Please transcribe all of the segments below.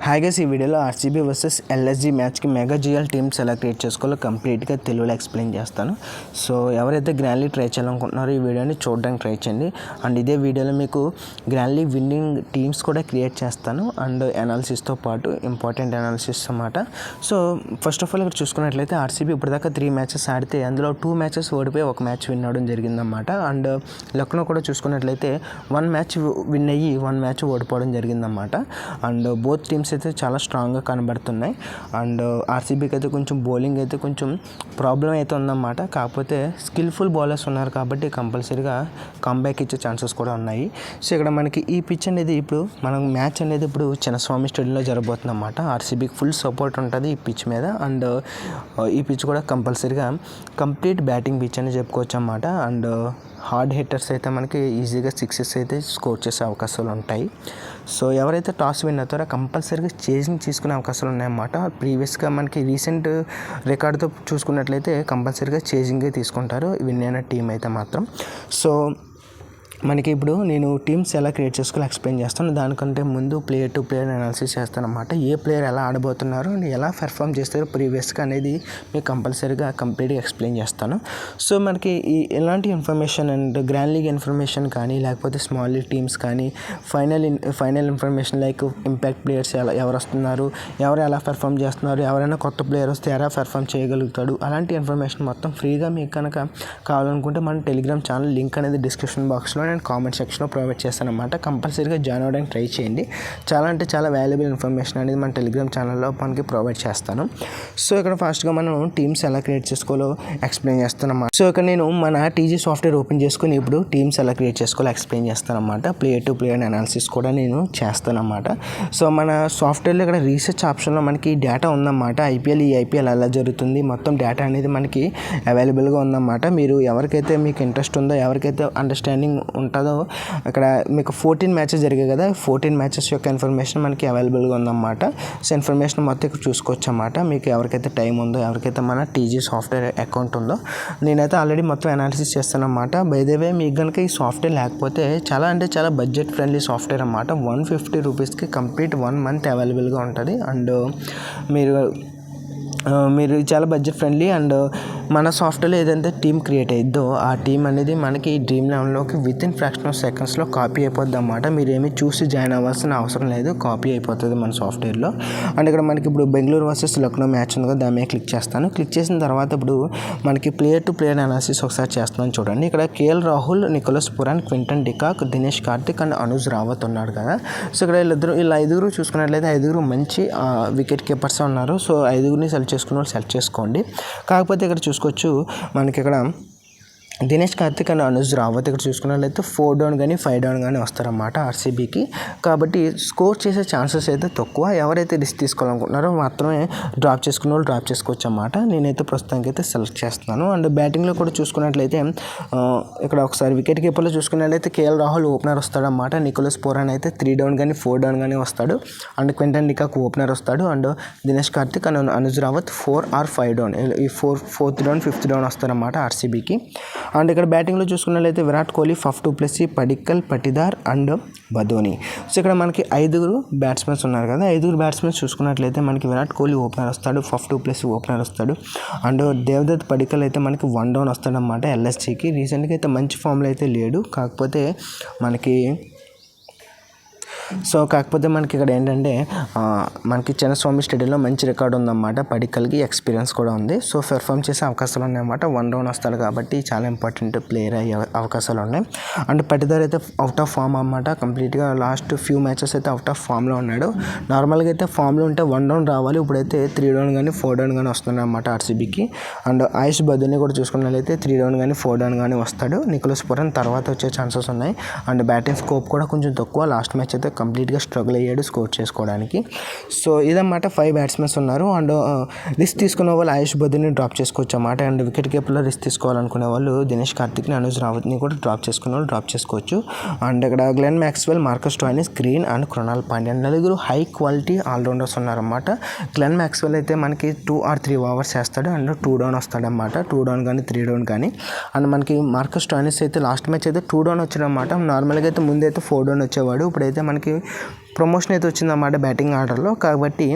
Hi guys, ఈ వీడియోలో RCB versus LSG మ్యాచ్కి మెగా జిఎల్ టీమ్స్ ఎలా క్రియేట్ చేసుకోవాలో కంప్లీట్గా తెలుగులో ఎక్స్ప్లెయిన్ చేస్తాను. సో ఎవరైతే గ్రాండ్లీ ట్రై చేయాలనుకుంటున్నారో ఈ వీడియోని చూడడానికి ట్రై చేయండి. అండ్ ఇదే వీడియోలో మీకు గ్రాండ్లీ విన్నింగ్ టీమ్స్ కూడా క్రియేట్ చేస్తాను అండ్ అనాలిసిస్తో పాటు ఇంపార్టెంట్ అనాలిసిస్ అన్నమాట. సో ఫస్ట్ ఆఫ్ ఆల్ ఇక్కడ చూసుకున్నట్లయితే ఆర్సీబీ ఇప్పటిదాకా 3 మ్యాచెస్ ఆడితే అందులో 2 మ్యాచెస్ ఓడిపోయి 1 మ్యాచ్ విన్ అవ్వడం జరిగిందన్నమాట. అండ్ లక్నో కూడా చూసుకున్నట్లయితే 1 మ్యాచ్ విన్ అయ్యి 1 మ్యాచ్ ఓడిపోవడం జరిగిందన్నమాట. అండ్ బోత్ టీమ్స్ అయితే చాలా స్ట్రాంగ్గా కనబడుతున్నాయి. అండ్ ఆర్సీబీకి అయితే కొంచెం బౌలింగ్ అయితే కొంచెం ప్రాబ్లం అయితే ఉందన్నమాట. కాకపోతే స్కిల్ఫుల్ బౌలర్స్ ఉన్నారు కాబట్టి కంపల్సరీగా కంబ్యాక్ ఇచ్చే ఛాన్సెస్ కూడా ఉన్నాయి. సో ఇక్కడ మనకి ఈ పిచ్ అనేది ఇప్పుడు మనం మ్యాచ్ అనేది ఇప్పుడు చిన్నస్వామి స్టేడియంలో జరగబోతుంది అన్నమాట. ఆర్సీబీకి ఫుల్ సపోర్ట్ ఉంటుంది ఈ పిచ్ మీద. అండ్ ఈ పిచ్ కూడా కంపల్సరీగా కంప్లీట్ బ్యాటింగ్ పిచ్ అని చెప్పుకోవచ్చు అన్నమాట. అండ్ హార్డ్ హిట్టర్స్ అయితే మనకి ఈజీగా 6 అయితే స్కోర్ చేసే అవకాశాలు ఉంటాయి. సో ఎవరైతే టాస్ విన్ అవుతారో కంపల్సరీగా చేజింగ్ తీసుకునే అవకాశాలు ఉన్నాయన్నమాట. ప్రీవియస్గా మనకి రీసెంట్ రికార్డుతో చూసుకున్నట్లయితే కంపల్సరీగా చేజింగే తీసుకుంటారు విన్ అయిన టీం అయితే మాత్రం. సో మనకి ఇప్పుడు నేను టీమ్స్ ఎలా క్రియేట్ చేసుకోవాలో ఎక్స్ప్లెయిన్ చేస్తాను. దానికంటే ముందు ప్లేయర్ టు ప్లేయర్ అనాలిసిస్ చేస్తాను అన్నమాట. ఏ ప్లేయర్ ఎలా ఆడబోతున్నారు అండ్ ఎలా పెర్ఫామ్ చేస్తారో ప్రీవియస్గా అనేది మీకు కంపల్సరీగా కంప్లీట్గా ఎక్స్ప్లెయిన్ చేస్తాను. సో మనకి ఎలాంటి information and grand league information కానీ లేకపోతే స్మాల్ లీగ్ టీమ్స్ కానీ final information like impact players ఎవరు వస్తున్నారు, ఎవరు ఎలా పెర్ఫామ్ చేస్తున్నారు, ఎవరైనా కొత్త ప్లేయర్ వస్తే ఎలా పెర్ఫామ్ చేయగలుగుతాడు, అలాంటి ఇన్ఫర్మేషన్ మొత్తం ఫ్రీగా మీకు కనుక కావాలనుకుంటే మన టెలిగ్రామ్ ఛానల్ లింక్ అనేది డిస్క్రిప్షన్ బాక్స్లో నేను కామెంట్ సెక్షన్లో ప్రొవైడ్ చేస్తాను అన్నమాట. కంపల్సరీగా జాయిన్ అవ్వడానికి ట్రై చేయండి. చాలా వాల్యుబుల్ ఇన్ఫర్మేషన్ అనేది మన టెలిగ్రామ్ ఛానల్లో మనకి ప్రొవైడ్ చేస్తాను. సో ఇక్కడ ఫాస్ట్గా మనం టీమ్స్ ఎలా క్రియేట్ చేసుకోవాలో ఎక్స్ప్లెయిన్ చేస్తానన్నమాట. సో ఇక్కడ నేను మన టీజీ సాఫ్ట్వేర్ ఓపెన్ చేసుకుని ఇప్పుడు టీమ్స్ ఎలా క్రియేట్ చేసుకోవాలో ఎక్స్ప్లెయిన్ చేస్తానన్నమాట. ప్లేయర్ టు ప్లేయర్ అనాలిసిస్ కూడా నేను చేస్తానన్నమాట. సో మన సాఫ్ట్వేర్లో ఇక్కడ రీసెర్చ్ ఆప్షన్లో మనకి డేటా ఉందన్నమాట. ఈ ఐపీఎల్ ఎలా జరుగుతుంది మొత్తం డేటా అనేది మనకి అవైలబుల్గా ఉందన్నమాట. మీరు ఎవరికైతే మీకు ఇంట్రెస్ట్ ఉందో, ఎవరికైతే అండర్స్టాండింగ్ ఉంటుందో ఇక్కడ మీకు 14 మ్యాచెస్ జరిగాయి కదా, 14 మ్యాచెస్ యొక్క ఇన్ఫర్మేషన్ మనకి అవైలబుల్గా ఉందన్నమాట. సో ఇన్ఫర్మేషన్ మొత్తం ఇక్కడ చూసుకోవచ్చు అన్నమాట. మీకు ఎవరికైతే టైం ఉందో, ఎవరికైతే మన టీజీ సాఫ్ట్వేర్ అకౌంట్ ఉందో, నేనైతే ఆల్రెడీ మొత్తం అనాలిసిస్ చేస్తాను అన్నమాట. బై ద వే మీకు కనుక ఈ సాఫ్ట్వేర్ లేకపోతే చాలా బడ్జెట్ ఫ్రెండ్లీ సాఫ్ట్వేర్ అన్నమాట. 150 రూపీస్కి కంప్లీట్ 1 మంత్ అవైలబుల్గా ఉంటుంది. అండ్ మీరు చాలా బడ్జెట్ ఫ్రెండ్లీ. అండ్ మన సాఫ్ట్వేర్లో ఏదైతే టీమ్ క్రియేట్ అయిద్దో ఆ టీం అనేది మనకి డ్రీమ్ లెవెల్లోకి వితిన్ ఫ్రాక్షన్ ఆఫ్ సెకండ్స్లో కాపీ అయిపోద్ది అన్నమాట. మీరు ఏమి చూసి జాయిన్ అవ్వాల్సిన అవసరం లేదు, కాపీ అయిపోతుంది మన సాఫ్ట్వేర్లో. అండ్ ఇక్కడ మనకి ఇప్పుడు బెంగళూరు వర్సెస్ లక్నో మ్యాచ్ ఉంది కదా, దాని మీద క్లిక్ చేస్తాను. క్లిక్ చేసిన తర్వాత ఇప్పుడు మనకి ప్లేయర్ టు ప్లేయర్ అనాలిసిస్ ఒకసారి చేస్తున్నాను చూడండి. ఇక్కడ KL Rahul, Nicholas Pooran, Quinton de Kock, Dinesh Karthik and Anuj Rawat ఉన్నాడు కదా. సో ఇక్కడ వీళ్ళ ఐదుగురు చూసుకున్నట్లయితే ఐదుగురు మంచి వికెట్ కీపర్స్ ఉన్నారు. సో ఐదుగురిని సెలెక్ట్ చేసుకోండి. కాకపోతే ఇక్కడ చూసుకోవచ్చు మనకి ఇక్కడ దినేష్ కార్తిక్ అండ్ అనుజ్ రావత్ ఇక్కడ చూసుకున్నట్లయితే 4 డౌన్ కానీ 5 డౌన్ కానీ వస్తారన్నమాట ఆర్సీబీకి. కాబట్టి స్కోర్ చేసే ఛాన్సెస్ అయితే తక్కువ. ఎవరైతే రిస్క్ తీసుకోవాలనుకుంటున్నారో మాత్రమే డ్రాప్ చేసుకున్న వాళ్ళు డ్రాప్ చేసుకోవచ్చు అన్నమాట. నేనైతే ప్రస్తుతానికి అయితే సెలెక్ట్ చేస్తున్నాను. అండ్ బ్యాటింగ్లో కూడా చూసుకున్నట్లయితే ఇక్కడ ఒకసారి వికెట్ కీపర్లో చూసుకున్నట్లయితే కేఎల్ రాహుల్ ఓపెనర్ వస్తాడన్నమాట. నికోలస్ పురాన్ అయితే 3 డౌన్ కానీ 4 డౌన్ కానీ వస్తాడు. అండ్ క్వింటన్ డికాక్ ఓపెనర్ వస్తాడు. And Dinesh Karthik and Anuj Rawat 4 or 5 down, ఈ 4th డౌన్ 5th డౌన్ వస్తారన్నమాట ఆర్సీబీకి. అండ్ ఇక్కడ బ్యాటింగ్లో చూసుకున్నట్లయితే Virat Kohli, Faf du Plessis, Padikkal, Patidar and Badoni. So ఇక్కడ మనకి 5 బ్యాట్స్మెన్స్ ఉన్నారు కదా. 5 బ్యాట్స్మెన్స్ చూసుకున్నట్లయితే మనకి విరాట్ కోహ్లీ ఓపెనర్ వస్తాడు, ఫఫ్ డు ప్లెసీ ఓపెనర్ వస్తాడు. అండ్ దేవదత్ పడిక్కల్ అయితే మనకి 1 డౌన్ వస్తాడన్నమాట ఎల్ఎస్జీకి. రీసెంట్గా అయితే మంచి ఫామ్లో అయితే లేడు. కాకపోతే మనకి ఇక్కడ ఏంటంటే మనకి చిన్నస్వామి స్టేడియంలో మంచి రికార్డు ఉందన్నమాట. పడిక్కల్కి ఎక్స్పీరియన్స్ కూడా ఉంది. సో పెర్ఫామ్ చేసే అవకాశాలు ఉన్నాయన్నమాట. 1 డౌన్ వస్తాడు కాబట్టి చాలా ఇంపార్టెంట్ ప్లేయర్ అయ్యే అవకాశాలు ఉన్నాయి. అండ్ పటిదార్ అయితే అవుట్ ఆఫ్ ఫామ్ అన్నమాట. కంప్లీట్గా లాస్ట్ ఫ్యూ మ్యాచెస్ అయితే అవుట్ ఆఫ్ ఫామ్లో ఉన్నాడు. నార్మల్గా అయితే ఫామ్లో ఉంటే 1 డౌన్ రావాలి. ఇప్పుడైతే 3 డౌన్ కానీ 4 డౌన్ కానీ వస్తున్నాయి అన్నమాట ఆర్సీబీకి. అండ్ ఆయుష్ బదోని కూడా చూసుకున్నట్లయితే 3 డౌన్ కానీ 4 డౌన్ కానీ వస్తాడు. నికోలస్ పురాన్ తర్వాత వచ్చే ఛాన్సెస్ ఉన్నాయి. అండ్ బ్యాటింగ్ స్కోప్ కూడా కొంచెం తక్కువ. లాస్ట్ మ్యాచ్ అయితే కంప్లీట్గా స్ట్రగుల్ అయ్యాడు స్కోర్ చేసుకోవడానికి. సో ఇదన్నమాట 5 బ్యాట్స్మెన్స్ ఉన్నారు. అండ్ రిస్క్ తీసుకునే వాళ్ళు ఆయుష్ బదోని డ్రాప్ చేసుకోవచ్చు అన్నమాట. అండ్ వికెట్ కీపర్లో రిస్క్ తీసుకోవాలనుకునే వాళ్ళు దినేష్ కార్తిక్ని, అనుజ్ రావత్ని కూడా డ్రాప్ చేసుకునే వాళ్ళు డ్రాప్ చేసుకోవచ్చు. అండ్ ఇక్కడ Glenn Maxwell, Marcus Stoinis, Green and Krunal Pandya 4 high quality all rounders ఉన్నారన్నమాట. గ్లెన్ మ్యాక్స్వెల్ అయితే మనకి 2 or 3 ఓవర్స్ చేస్తాడు. అండ్ 2 డౌన్ వస్తాడన్నమాట. 2 డౌన్ కానీ 3 డౌన్ కానీ. అండ్ మనకి మార్కస్ స్టోయినిస్ అయితే లాస్ట్ మ్యాచ్ అయితే 2 డౌన్ వచ్చాడన్నమాట. నార్మల్గా అయితే ముందైతే 4 డౌన్ వచ్చేవాడు. ఇప్పుడైతే మనకి ప్రమోషన్ అయితే వచ్చిందన్నమాట బ్యాటింగ్ ఆర్డర్లో. కాబట్టి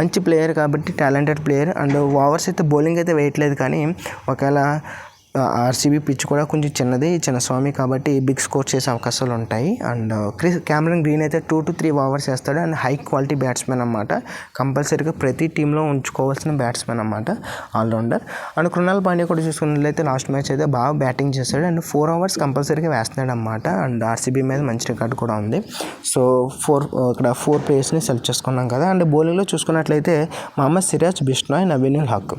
మంచి ప్లేయర్, కాబట్టి టాలెంటెడ్ ప్లేయర్. అండ్ ఓవర్స్ అయితే బౌలింగ్ అయితే వేయట్లేదు, కానీ ఒకవేళ ఆర్సీబీ పిచ్ కూడా కొంచెం చిన్నస్వామి, కాబట్టి బిగ్ స్కోర్ చేసే అవకాశాలు ఉంటాయి. అండ్ క్యామరన్ గ్రీన్ అయితే 2 to 3 ఓవర్స్ వేస్తాడు. అండ్ హై క్వాలిటీ బ్యాట్స్మెన్ అన్నమాట, కంపల్సరీగా ప్రతి టీంలో ఉంచుకోవాల్సిన బ్యాట్స్మెన్ అన్నమాట, ఆల్రౌండర్. అండ్ కృణాల్ పాండ్యా కూడా చూసుకున్నట్లయితే లాస్ట్ మ్యాచ్ అయితే బాగా బ్యాటింగ్ చేశాడు. అండ్ 4 ఓవర్స్ కంపల్సరీగా వేస్తున్నాడు అన్నమాట. అండ్ ఆర్సీబీ మీద మంచి రికార్డు కూడా ఉంది. సో ఇక్కడ 4 ప్లేయర్స్ని సెలెక్ట్ చేసుకున్నాం కదా. అండ్ బౌలింగ్లో చూసుకున్నట్లయితే మహమ్మద్ సిరాజ్, బిష్నాయ్, నవీన్ ఉల్ హక్.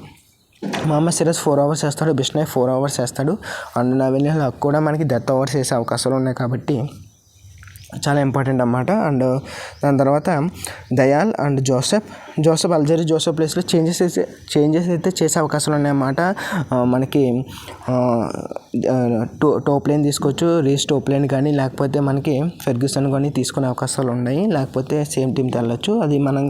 మహమ్మద్ సిరాజ్ 4 ఓవర్స్ వేస్తాడు, బిష్నాయ్ 4 ఓవర్స్ వేస్తాడు. అండ్ నవీన్ ఉల్ హక్ కూడా మనకి డెత్ ఓవర్స్ వేసే అవకాశాలు ఉన్నాయి, కాబట్టి చాలా ఇంపార్టెంట్ అన్నమాట. అండ్ దాని తర్వాత దయాల్ అండ్ జోసెఫ్ అల్జరీ ప్లేస్లో చేంజెస్ అయితే చేసే అవకాశాలు ఉన్నాయన్నమాట. మనకి టాప్ లైన్ తీసుకోవచ్చు, రేస్ టాప్ లైన్ కానీ, లేకపోతే మనకి ఫెర్గ్యూసన్ కానీ తీసుకునే అవకాశాలు ఉన్నాయి. లేకపోతే సేమ్ టీంతో వెళ్ళొచ్చు. అది మనం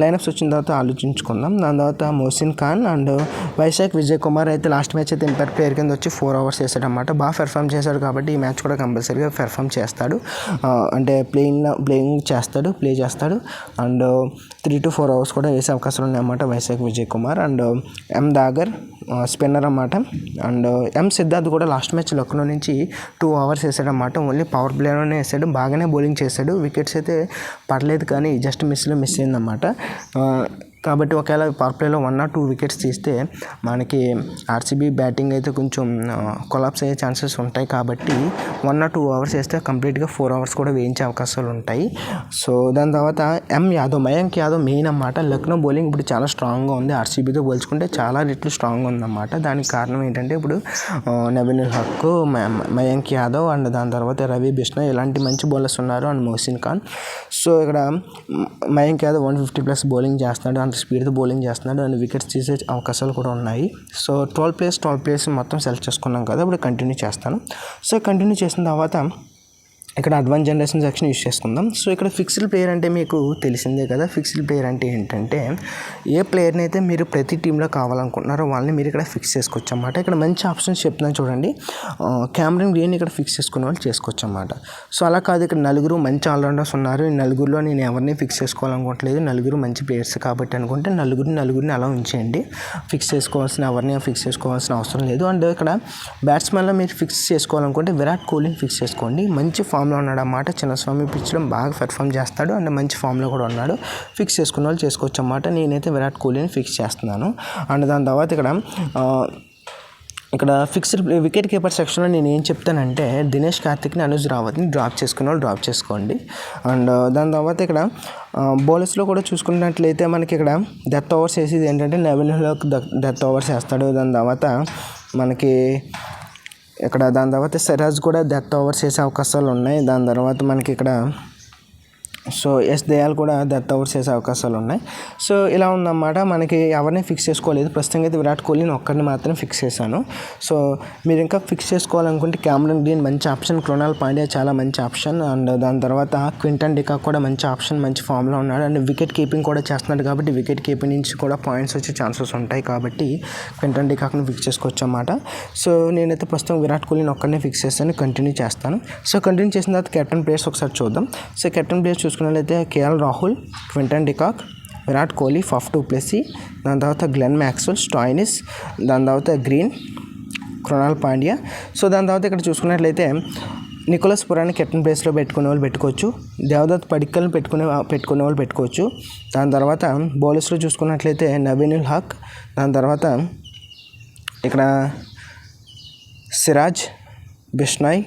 లైనప్స్ వచ్చిన తర్వాత ఆలోచించుకుందాం. దాని తర్వాత మోసిన్ ఖాన్ అండ్ వైశాఖ్ విజయ్ కుమార్ అయితే లాస్ట్ మ్యాచ్ అయితే ఇంపాక్ట్ ప్లేయర్ కింద వచ్చి 4 ఓవర్స్ వేసాడు అన్నమాట. బాగా పెర్ఫామ్ చేశాడు, కాబట్టి ఈ మ్యాచ్ కూడా కంపల్సరీగా పెర్ఫామ్ చేస్తాడు. అంటే ప్లే చేస్తాడు. అండ్ 3 to 4 ఓవర్స్ కూడా వేసే అవకాశాలు ఉన్నాయన్నమాట Vaishakh Vijay Kumar. And M dagger spinner అన్నమాట. అండ్ ఎం సిద్ధార్థ్ కూడా లాస్ట్ మ్యాచ్ లక్నో నుంచి 2 ఓవర్స్ వేసాడన్నమాట. ఓన్లీ పవర్ ప్లేలోనే వేసాడు, బాగానే బౌలింగ్ చేశాడు. వికెట్స్ అయితే పడలేదు, కానీ జస్ట్ మిస్ అయిందన్నమాట. కాబట్టి ఒకవేళ పవర్ ప్లేలో 1 or 2 వికెట్స్ తీస్తే మనకి ఆర్సీబీ బ్యాటింగ్ అయితే కొంచెం కొలాప్స్ అయ్యే ఛాన్సెస్ ఉంటాయి. కాబట్టి 1 or 2 ఓవర్స్ వేస్తే కంప్లీట్గా 4 ఓవర్స్ కూడా వేయించే అవకాశాలు ఉంటాయి. సో దాని తర్వాత మయాంక్ యాదవ్ మెయిన్ అన్నమాట. లక్నో బౌలింగ్ ఇప్పుడు చాలా స్ట్రాంగ్గా ఉంది, ఆర్సీబీతో పోల్చుకుంటే చాలా రెట్లు స్ట్రాంగ్గా ఉందన్నమాట. దానికి కారణం ఏంటంటే ఇప్పుడు నవీన్ ఉల్ హక్, మయాంక్ యాదవ్ అండ్ దాని తర్వాత రవి బిష్నాయ్ ఇలాంటి మంచి బౌలర్స్ ఉన్నారు. అండ్ మోసిన్ ఖాన్. సో ఇక్కడ మయాంక్ యాదవ్ 150+ బౌలింగ్ చేస్తున్నాడు, అంత స్పీడ్తో బౌలింగ్ చేస్తున్నాడు. అండ్ వికెట్స్ తీసే అవకాశాలు కూడా ఉన్నాయి. సో 12 ప్లేయర్స్ మొత్తం సెలెక్ట్ చేసుకున్నాం కదా. ఇప్పుడు కంటిన్యూ చేస్తాను. సో కంటిన్యూ చేసిన తర్వాత ఇక్కడ అడ్వాన్స్ జనరేషన్ సెక్షన్ యూస్ చేసుకుందాం. సో ఇక్కడ ఫిక్స్డ్ ప్లేయర్ అంటే మీకు తెలిసిందే కదా. ఫిక్స్డ్ ప్లేయర్ అంటే ఏంటంటే ఏ ప్లేయర్ని అయితే మీరు ప్రతి టీంలో కావాలనుకుంటున్నారో వాళ్ళని మీరు ఇక్కడ ఫిక్స్ చేసుకోవచ్చు అన్నమాట. ఇక్కడ మంచి ఆప్షన్స్ చెప్తున్నాను చూడండి. క్యామరన్ గ్రీన్ ఇక్కడ ఫిక్స్ చేసుకునే వాళ్ళు చేసుకోవచ్చు అన్నమాట. సో అలా కాదు, ఇక్కడ 4 మంచి ఆల్రౌండర్స్ ఉన్నారు, ఈ 4లో నేను ఎవరిని ఫిక్స్ చేసుకోవాలనుకోవట్లేదు, 4 మంచి ప్లేయర్స్ కాబట్టి అనుకుంటే నలుగురిని అలా ఉంచేయండి. ఎవరిని ఫిక్స్ చేసుకోవాల్సిన అవసరం లేదు. అండ్ ఇక్కడ బ్యాట్స్మెన్లో మీరు ఫిక్స్ చేసుకోవాలనుకుంటే విరాట్ కోహ్లీని ఫిక్స్ చేసుకోండి. మంచి ఫామ్లో ఉన్నాడు అన్నమాట. చిన్నస్వామి పిచ్లో బాగా పెర్ఫామ్ చేస్తాడు, అండ్ మంచి ఫామ్లో కూడా ఉన్నాడు. ఫిక్స్ చేసుకున్న వాళ్ళు చేసుకోవచ్చు అన్నమాట. నేనైతే విరాట్ కోహ్లీని ఫిక్స్ చేస్తున్నాను. అండ్ దాని తర్వాత ఇక్కడ ఫిక్స్డ్ వికెట్ కీపర్ సెక్షన్లో నేను ఏం చెప్తానంటే దినేష్ కార్తిక్ని, అనుజ్ రావత్ని డ్రాప్ చేసుకున్న వాళ్ళు డ్రాప్ చేసుకోండి. అండ్ దాని తర్వాత ఇక్కడ బౌలర్స్లో కూడా చూసుకున్నట్లయితే మనకి ఇక్కడ డెత్ ఓవర్స్ వేసేది ఏంటంటే నవీన్ ఉల్ హక్ డెత్ ఓవర్స్ వేస్తాడు. దాని తర్వాత మనకి దాని తర్వాత సిరాజ్ కూడా డెత్ ఓవర్స్ వేసే అవకాశాలు ఉన్నాయి. దాని తర్వాత మనకి ఇక్కడ సో దయాల్ కూడా డెత్ ఓవర్స్ వేసే అవకాశాలు ఉన్నాయి. సో ఇలా ఉందన్నమాట. మనకి ఎవరిని ఫిక్స్ చేసుకోలేదు, ప్రస్తుతం అయితే విరాట్ కోహ్లీని ఒక్కరిని మాత్రం ఫిక్స్ చేశాను. సో మీరు ఇంకా ఫిక్స్ చేసుకోవాలనుకుంటే క్యామరన్ గ్రీన్ మంచి ఆప్షన్, కృణాల్ పాండ్యా చాలా మంచి ఆప్షన్. అండ్ దాని తర్వాత క్వింటన్ డికాక్ కూడా మంచి ఆప్షన్, మంచి ఫామ్లో ఉన్నాడు. అండ్ వికెట్ కీపింగ్ కూడా చేస్తున్నాడు, కాబట్టి వికెట్ కీపింగ్ నుంచి కూడా పాయింట్స్ వచ్చే ఛాన్సెస్ ఉంటాయి. కాబట్టి క్వింటన్ డికాక్ని ఫిక్స్ చేసుకోవచ్చు అన్నమాట. సో నేనైతే ప్రస్తుతం విరాట్ కోహ్లీని ఒక్కరిని ఫిక్స్ చేస్తాను, కంటిన్యూ చేస్తాను. సో కంటిన్యూ చేసిన తర్వాత కెప్టెన్ ప్లేయర్స్ ఒకసారి చూద్దాం. సో కెప్టెన్ ప్లేయర్స్ చూసుకున్నట్లయితే KL Rahul, Quinton de Kock, Virat Kohli, Faf du Plessis, దాని తర్వాత గ్లెన్ మ్యాక్స్వెల్, స్టాయినిస్, దాని తర్వాత గ్రీన్, కృణాల్ పాండ్యా. సో దాని తర్వాత ఇక్కడ చూసుకున్నట్లయితే నికోలస్ పురాన్ని కెప్టెన్ ప్లేస్లో పెట్టుకునే వాళ్ళు పెట్టుకోవచ్చు, దేవదత్ పడిక్కల్ని పెట్టుకునే వాళ్ళు పెట్టుకోవచ్చు. దాని తర్వాత బౌలర్స్లో చూసుకున్నట్లయితే నవీన్ ఉల్ హక్, దాని తర్వాత ఇక్కడ సిరాజ్, బిష్నాయ్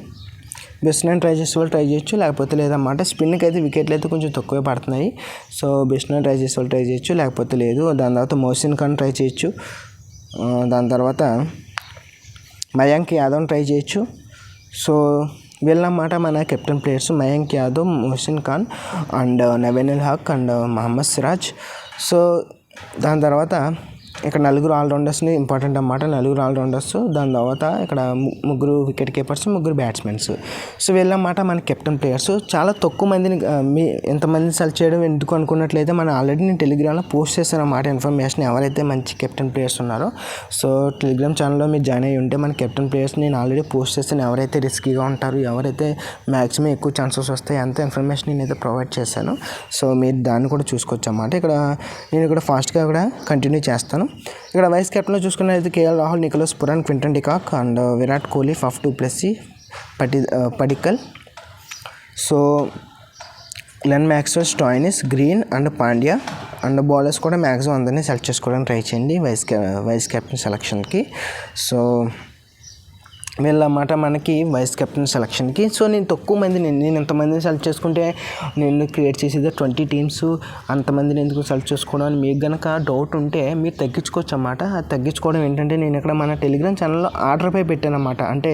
ట్రై చేసే వాళ్ళు ట్రై చేయొచ్చు, లేకపోతే లేదన్నమాట. స్పిన్కి అయితే వికెట్లు అయితే కొంచెం తక్కువే పడుతున్నాయి. సో బిష్నాయ్ ట్రై చేసే వాళ్ళు ట్రై చేయొచ్చు, లేకపోతే లేదు. దాని తర్వాత మోసిన్ ఖాన్ ట్రై చేయొచ్చు. దాని తర్వాత మయాంక్ యాదవ్ని ట్రై చేయొచ్చు. సో వీళ్ళన్నమాట మన captain players, Mayank Yadav, Mohsin Khan and Naveen ul Haq and Mohammed Siraj. So దాని తర్వాత ఇక్కడ నలుగురు ఆల్రౌండర్స్ని ఇంపార్టెంట్ అన్నమాట. నలుగురు ఆల్రౌండర్స్, దాని తర్వాత ఇక్కడ ముగ్గురు వికెట్ కీపర్స్, ముగ్గురు బ్యాట్స్మెన్స్. సో వీళ్ళన్నమాట మన కెప్టెన్ ప్లేయర్స్. చాలా తక్కువ మందిని ఎంతమందిని సెలెక్ట్ చేయడం ఎందుకు అనుకున్నట్లయితే మనం ఆల్రెడీ నేను టెలిగ్రామ్లో పోస్ట్ చేశాను అన్నమాట ఇన్ఫర్మేషన్, ఎవరైతే మంచి కెప్టెన్ ప్లేయర్స్ ఉన్నారో. సో టెలిగ్రామ్ ఛానల్లో మీరు జాయిన్ అయ్యి ఉంటే మన కెప్టెన్ ప్లేయర్స్ నేను ఆల్రెడీ పోస్ట్ చేశాను. ఎవరైతే రిస్కీగా ఉంటారు, ఎవరైతే మ్యాక్సిమం ఎక్కువ ఛాన్సెస్ వస్తాయి, అంత ఇన్ఫర్మేషన్ నేనైతే ప్రొవైడ్ చేశాను. సో మీరు దాన్ని కూడా చూసుకోవచ్చు అన్నమాట. నేను ఇక్కడ ఫాస్ట్గా కూడా కంటిన్యూ చేస్తాను. ఇక్కడ వైస్ కెప్టెన్లో చూసుకున్నట్లయితే KL Rahul, Nicholas Pooran, Quinton de Kock and Virat Kohli, Faf du Plessis, Padikkal. So Glenn Maxwell, Stoinis, Green and Pandya. And bowlers కూడా మ్యాక్సిమం అందరినీ సెలెక్ట్ చేసుకోవడానికి ట్రై చేయండి వైస్ కెప్టెన్ సెలక్షన్కి. సో వీళ్ళన్నమాట మనకి వైస్ కెప్టెన్ సెలక్షన్కి. సో నేను తక్కువ మందిని, నేను ఎంతమందిని సెలెక్ట్ చేసుకుంటే నేను క్రియేట్ చేసేది 20 టీమ్స్, అంతమందిని ఎందుకు సెలెక్ట్ చేసుకోవడం అని మీకు కనుక డౌట్ ఉంటే మీరు తగ్గించుకోవచ్చు అన్నమాట. అది తగ్గించుకోవడం ఏంటంటే నేను ఇక్కడ మన టెలిగ్రామ్ ఛానల్లో ఆర్డర్పై పెట్టాను అన్నమాట. అంటే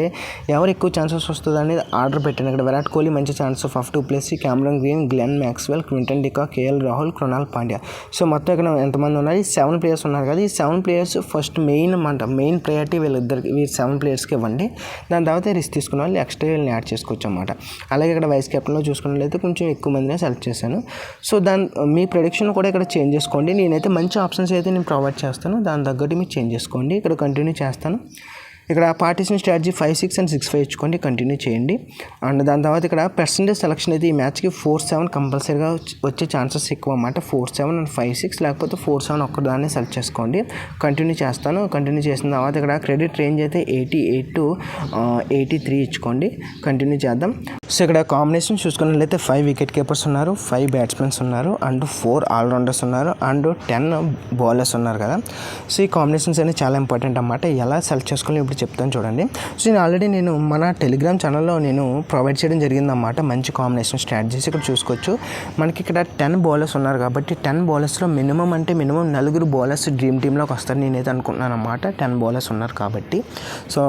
ఎవరు ఎక్కువ ఛాన్సెస్ వస్తుంది అనేది ఆర్డర్ పెట్టాను. ఇక్కడ విరాట్ కోహ్లీ మంచి chance, Faf du Plessis, Cameron Green, Glenn Maxwell, Quinton de Kock, KL Rahul, Krunal Pandya. So మొత్తం ఇక్కడ ఎంతమంది ఉన్నారు? 7 ప్లేయర్స్ ఉన్నారు కదా. ఈ 7 ప్లేయర్స్ ఫస్ట్ మెయిన్ అన్నమాట, మెయిన్ ప్రయారిటీ వీళ్ళిద్దరికి, 7 ప్లేయర్స్కి ఇవ్వండి. దాని తర్వాత రిస్క్ తీసుకున్న వాళ్ళు ఎక్స్ట్రా వీళ్ళని యాడ్ చేసుకోవచ్చు అన్నమాట. అలాగే ఇక్కడ వైస్ కెప్టెన్లో చూసుకున్నట్లయితే కొంచెం ఎక్కువ మందినే సెలెక్ట్ చేశాను. సో మీ ప్రెడిక్షన్ కూడా ఇక్కడ చేంజ్ చేసుకోండి. నేనైతే మంచి ఆప్షన్స్ అయితే నేను ప్రొవైడ్ చేస్తాను, దాని తగ్గట్టు మీరు చేంజ్ చేసుకోండి. ఇక్కడ కంటిన్యూ చేస్తాను. ఇక్కడ పార్టీషన్ స్ట్రాటజీ 5-6 and 6-5 ఇచ్చుకోండి, కంటిన్యూ చేయండి. అండ్ దాని తర్వాత ఇక్కడ పర్సెంటేజ్ సెలక్షన్ అయితే ఈ మ్యాచ్కి 4-7 కంపల్సరీగా వచ్చే ఛాన్సెస్ ఎక్కువ అన్నమాట. 4-7 and 5-6, లేకపోతే 4-7 ఒక్కదాన్ని సెలెక్ట్ చేసుకోండి. కంటిన్యూ చేస్తాను. కంటిన్యూ చేసిన తర్వాత ఇక్కడ క్రెడిట్ రేంజ్ అయితే 88 to 83 ఇచ్చుకోండి. కంటిన్యూ చేద్దాం. సో ఇక్కడ కాంబినేషన్ చూసుకున్నట్లయితే 5 వికెట్ కీపర్స్ ఉన్నారు, 5 బ్యాట్స్మెన్స్ ఉన్నారు, అండ్ 4 ఆల్రౌండర్స్ ఉన్నారు, అండ్ 10 బౌలర్స్ ఉన్నారు కదా. సో ఈ కాంబినేషన్స్ అనేవి చాలా ఇంపార్టెంట్ అన్నమాట. ఎలా సెలెక్ట్ చేసుకోవాలి ఇప్పుడు చెప్తాను చూడండి. సో నేను మన టెలిగ్రామ్ ఛానల్లో నేను ప్రొవైడ్ చేయడం జరిగిందన్నమాట మంచి కాంబినేషన్ స్ట్రాటజీస్. ఇక్కడ చూసుకోవచ్చు. మనకి ఇక్కడ 10 బౌలర్స్ ఉన్నారు కాబట్టి 10 బౌలర్స్లో మినిమం 4 బౌలర్స్ డ్రీమ్ టీంలోకి వస్తారు నేనైతే అనుకుంటున్నాను అన్నమాట. 10 బౌలర్స్ ఉన్నారు కాబట్టి. సో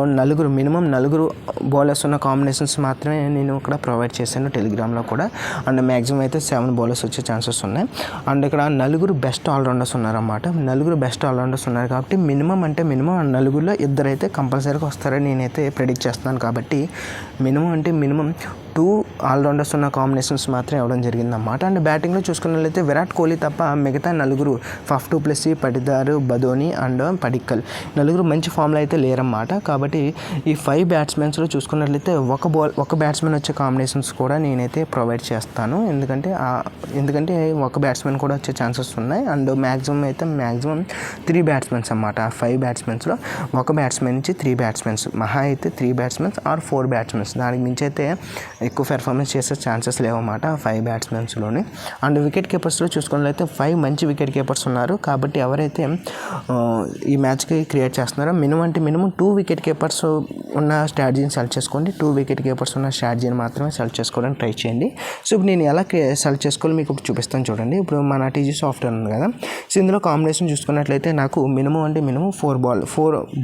మినిమం 4 బౌలర్స్ ఉన్న కాంబినేషన్స్ మాత్రమే నేను ఇక్కడ ప్రొవైడ్ చేశాను టెలిగ్రామ్లో కూడా. అండ్ మ్యాక్సిమం అయితే 7 బౌలర్స్ వచ్చే ఛాన్సెస్ ఉన్నాయి. అండ్ ఇక్కడ 4 బెస్ట్ ఆల్రౌండర్స్ ఉన్నారన్నమాట. 4 బెస్ట్ ఆల్రౌండర్స్ ఉన్నారు కాబట్టి మినిమం 4లో ఇద్దరైతే కంపల్సరీగా వస్తారని నేనైతే ప్రెడిక్ట్ చేస్తున్నాను. కాబట్టి మినిమం 2 ఆల్రౌండర్స్ ఉన్న కాంబినేషన్స్ మాత్రం ఇవ్వడం జరిగిందన్నమాట. అండ్ బ్యాటింగ్లో చూసుకున్నట్లయితే విరాట్ కోహ్లీ తప్ప మిగతా 4 Faf du Plessis, Patidar, Badoni and Padikkal 4 మంచి ఫామ్లో అయితే లేరన్నమాట. కాబట్టి ఈ 5 బ్యాట్స్మెన్స్లో చూసుకున్నట్లయితే ఒక బ్యాట్స్మెన్ వచ్చే కాంబినేషన్స్ కూడా నేనైతే ప్రొవైడ్ చేస్తాను. ఎందుకంటే ఒక బ్యాట్స్మెన్ కూడా వచ్చే ఛాన్సెస్ ఉన్నాయి. అండ్ మ్యాక్సిమం 3 బ్యాట్స్మెన్స్ అన్నమాట. 5 బ్యాట్స్మెన్స్లో ఒక బ్యాట్స్మెన్ నుంచి 3 బ్యాట్స్మెన్స్, మహా అయితే 3 బ్యాట్స్మెన్స్ ఆర్ 4 బ్యాట్స్మెన్స్, దానికి మించి అయితే ఎక్కువ పెర్ఫార్మెన్స్ చేసే ఛాన్సెస్ లేవన్నమాట 5 బ్యాట్స్మెన్స్లోని. అండ్ వికెట్ కీపర్స్లో చూసుకున్నట్లయితే 5 మంచి వికెట్ కీపర్స్ ఉన్నారు. కాబట్టి ఎవరైతే ఈ మ్యాచ్కి క్రియేట్ చేస్తున్నారో మినిమం 2 వికెట్ కీపర్స్ ఉన్న స్ట్రాటజీని సెలెక్ట్ చేసుకోండి. 2 వికెట్ కీపర్స్ ఉన్న స్ట్రాటజీని మాత్రమే సెలెక్ట్ చేసుకోవడానికి ట్రై చేయండి. సో ఇప్పుడు నేను ఎలా సెలెక్ట్ చేసుకోవాలి మీకు ఇప్పుడు చూపిస్తాను చూడండి. ఇప్పుడు మన టీజీ సాఫ్ట్వేర్ ఉంది కదా. సో ఇందులో కాంబినేషన్ చూసుకున్నట్లయితే నాకు మినిమం 4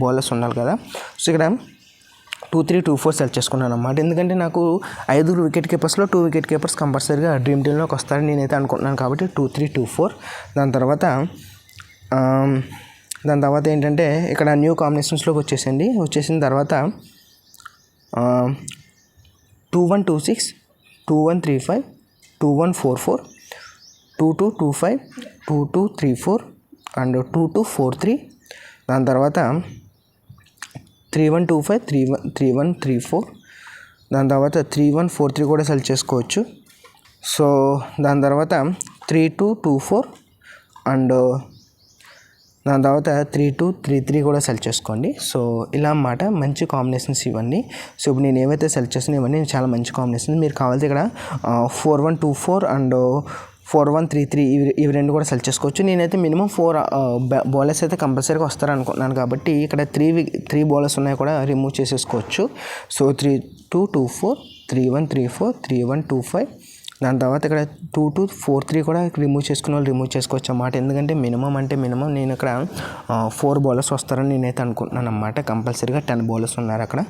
బౌలర్స్ ఉండాలి కదా. సో ఇక్కడ 2-3-2-4 సెలెక్ట్ చేసుకున్నాను అన్నమాట. ఎందుకంటే నాకు 5 వికెట్ కీపర్స్లో 2 వికెట్ కీపర్స్ కంపల్సరీగా డ్రీమ్ టీంలోకి వస్తారని నేనైతే అనుకుంటున్నాను. కాబట్టి 2-3-2-4. దాని తర్వాత ఏంటంటే ఇక్కడ న్యూ కాంబినేషన్స్లోకి వచ్చేసిన తర్వాత 2-1-2-6, 2-1-3-5, 2-1-4-4, 2-2-2-5, 2-2-3-4 అండ్ 2-2-4-3. దాని తర్వాత 3-1-2-5, 3-1-3-4. దాని తర్వాత 3-1-4-3 కూడా సెలెక్ట్ చేసుకోవచ్చు. సో దాని తర్వాత 3-2-2-4 అండ్ దాని తర్వాత 3-2-3-3 కూడా సెలెక్ట్ చేసుకోండి. సో ఇలా అన్నమాట మంచి కాంబినేషన్స్ ఇవన్నీ. సో ఇప్పుడు నేను ఏవైతే సెలెక్ట్ చేసిన ఇవన్నీ చాలా మంచి కాంబినేషన్స్. మీరు కావాలంటే ఇక్కడ 4-1-2-4 అండ్ 4-1-3-3 ఇవి 2 కూడా సెలెక్ట్ చేసుకోవచ్చు. నేనైతే మినిమం 4 బౌలర్స్ అయితే కంపల్సరీగా వస్తారనుకుంటున్నాను. కాబట్టి ఇక్కడ 3 బౌలర్స్ ఉన్నాయి కూడా రిమూవ్ చేసేసుకోవచ్చు. సో 3-2-2-4, 3-1-3-4, 3-1-2-5. దాని తర్వాత ఇక్కడ 2-2-4-3 కూడా రిమూవ్ చేసుకునే వాళ్ళు రిమూవ్ చేసుకోవచ్చు అన్నమాట. ఎందుకంటే మినిమం నేను ఇక్కడ 4 బౌలర్స్ వస్తారని నేనైతే అనుకుంటున్నాను అన్నమాట. కంపల్సరీగా 10 బౌలర్స్ ఉన్నారు అక్కడ.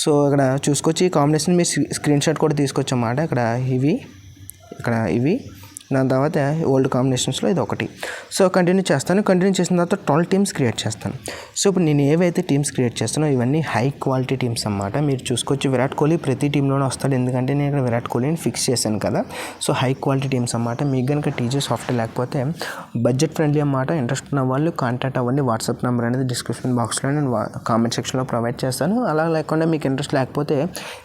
సో ఇక్కడ చూసుకోవచ్చు. ఈ కాంబినేషన్ మీరు స్క్రీన్ షాట్ కూడా తీసుకోవచ్చు అన్నమాట. ఇక్కడ ఇవి దాని తర్వాత ఓల్డ్ కాంబినేషన్స్లో ఇది ఒకటి. సో కంటిన్యూ చేస్తాను. కంటిన్యూ చేసిన తర్వాత 12 టీమ్స్ క్రియేట్ చేస్తాను. సో ఇప్పుడు నేను ఏవైతే టీమ్స్ క్రియేట్ చేస్తానో ఇవన్నీ హై క్వాలిటీ టీమ్స్ అన్నమాట. మీరు చూసుకోవచ్చు విరాట్ కోహ్లీ ప్రతి టీంలోనే వస్తాడు, ఎందుకంటే నేను ఇక్కడ విరాట్ కోహ్లీని ఫిక్స్ చేశాను కదా. సో హై క్వాలిటీ టీమ్స్ అన్నమాట. మీకు కనుక టీజీ సాఫ్ట్వేర్ లేకపోతే బడ్జెట్ ఫ్రెండ్లీ అన్నమాట, ఇంట్రెస్ట్ ఉన్న వాళ్ళు కాంటాక్ట్ అవ్వండి. వాట్సాప్ నెంబర్ అనేది డిస్క్రిప్షన్ బాక్స్లో నేను కామెంట్ సెక్షన్లో ప్రొవైడ్ చేస్తాను. అలా లేకుండా మీకు ఇంట్రెస్ట్ లేకపోతే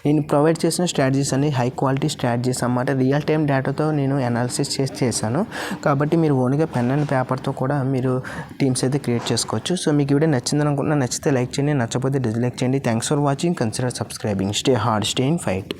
నేను ప్రొవైడ్ చేసిన స్ట్రాటజీస్ అన్ని హై క్వాలిటీ స్ట్రాటజీస్ అన్నమాట. రియల్ టైం డేటాతో నేను అనాలిసిస్ చేశాను కాబట్టి మీరు ఓన్గా పెన్ అండ్ పేపర్తో కూడా మీరు టీమ్స్ అయితే క్రియేట్ చేసుకోవచ్చు. సో మీకు వీడియో నచ్చిందని అనుకుంటున్నా. నచ్చితే లైక్ చేయండి, నచ్చకపోతే డిస్లైక్ చేయండి. Thanks for watching. Consider subscribing. Stay hard, stay in fight.